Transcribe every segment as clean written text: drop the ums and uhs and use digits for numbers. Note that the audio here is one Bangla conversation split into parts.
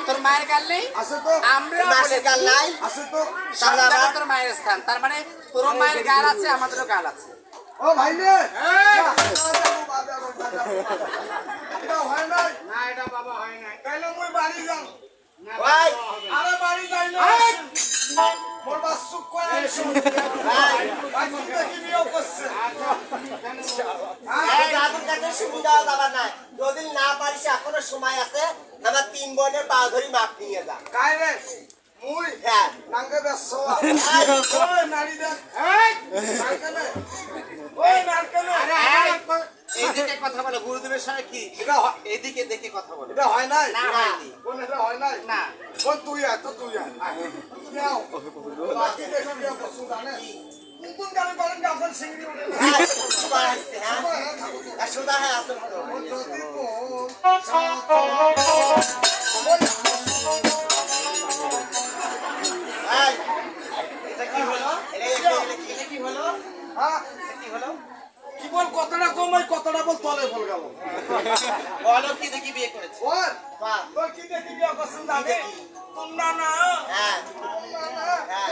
তোর মায়ের গাল নেই আমরা গাল নাই তোর মায়ের স্থান তার মানে তোর মায়ের গাল আছে আমাদেরও গাল আছে ও ভাই রে এটা হয় না এটা বাবা হয় না তাইলে মই বাড়ি যাও ভাই আরে বাড়ি যাই না মোর বাস সুখ করে শুন ভাই ভাই তুমি কি নিও করছে এই দাদুর কাছে সুবিধা যাবার নাই যদি না পারিস এখনো সময় আছে আমার 3 বোনের পা ধরি মাপ নিয়ে যা কাই রে মুই হ্যাঁ নাঙ্গে বেসো ওই নারী দেখ এই নারকেলে ওই নারকেলে আরে এইদিকে কথা বলে গুরুদেবের সঙ্গে কি এটা এইদিকে দেখে কথা বলে এটা হয় নাই না হয়নি কোন এটা হয় নাই না কোন তুই আয় তো তুই আয় যাও বাকি দেখো কি বসু জানে কোন গানে বলেন যে আপনার সিংড়ি উঠে না সুদা আছে হ্যাঁ সুদা হ্যাঁ আছে যদি কো এই এটা কি হলো এটা কি হলো হ্যাঁ কি হলো কি বল কতটা কমাই কতটা বল তলে বল গেল বলো কি দেখি বিয়ে করেছে ওর বাহ তোর কি দেখি বিয়া করছিস জানে তোমরা না হ্যাঁ তোমরা না হ্যাঁ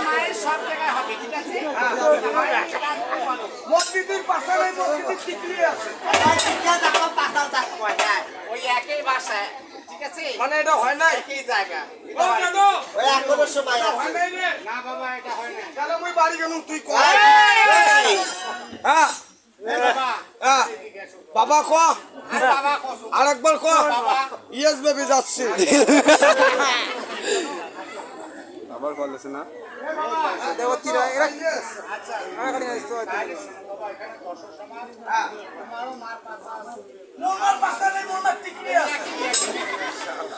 মায়ের সব জায়গায় হবে ঠিক আছে মসজিদের পাশে মসজিদের টিকলি আছে শিক্ষা দেখো পাতাল দেখো হ্যাঁ ওই একই বাসায় ঠিক আছে মানে এটা হয় নাই একই জায়গা ও দাদু ওই এখনো সময় আছে হয় নাই রে না বাবা এটা হয় না তাহলে মই বাড়ি গেলুম তুই কর এই হ্যাঁ বাবা হ্যাঁ বাবা ক আর বাবা কসু আরেকবার ক বাবা ইয়েস বেবি যাচ্ছে আবার কল আছে না দেখো কি রে এরা আচ্ছা গাড়ি আসতো হ্যাঁ মোর পাশে নেই মোর টিকলি আছে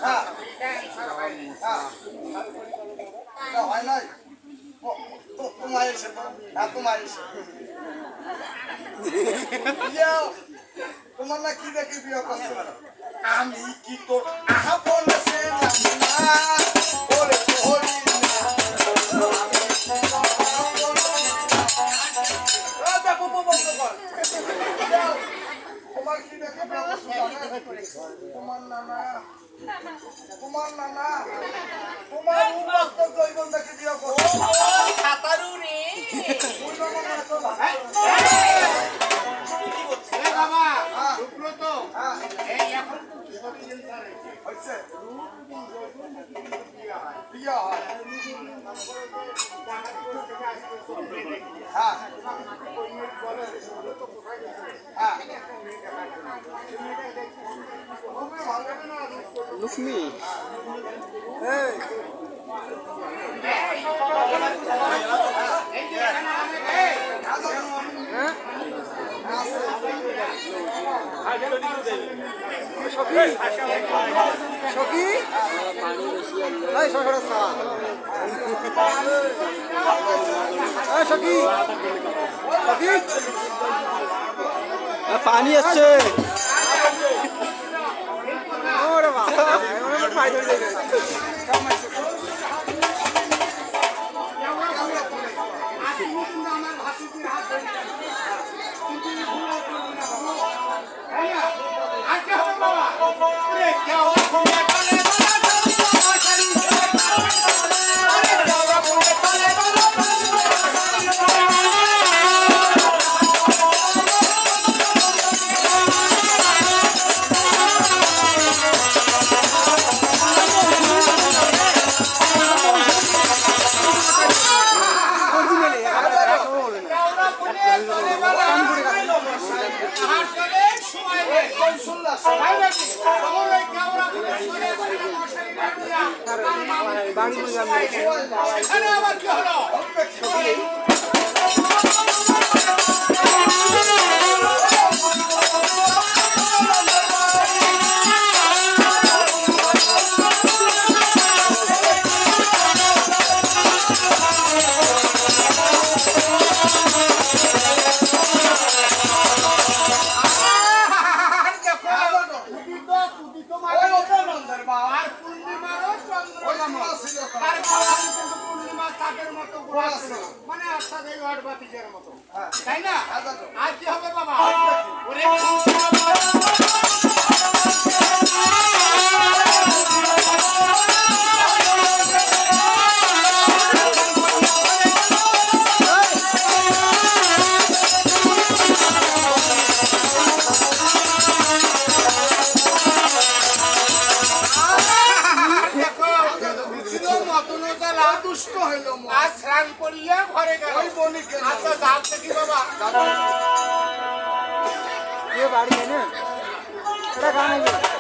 হ্যাঁ হ্যাঁ এটা হয় নাই তোমার এসে তো হ্যাঁ তোমার এসে তোমার না কি দেখি বিয়ে করছে আমি কি তোর আহা বলেছে না বলে হরি তোমার কি দেখে তোমার নানা তোমার জৈবন দেখে বিয়ে করছে সাতারু রে বাবা শুক্র তো এই এখন হয়েছে বিয়ে হয় হ্যাঁ হ্যাঁ লক্ষ্মী সখী সখী পানি আসছে এখানে আবার কি হলো মতো গোড়া আছে মানে অর্থাৎ এই অটবাতিকের মতো হ্যাঁ তাই না আচ্ছা তো। আর কি হবে বাবা আর কি? ওরে দেখো ছিল মতন জ্বালা দুষ্ট হইল মন। আর স্নান করিয়া ঘরে গেল ওই বণিকের আচ্ছা যাও দেখি বাবা ये गाड़ी है ना थोड़ा गाना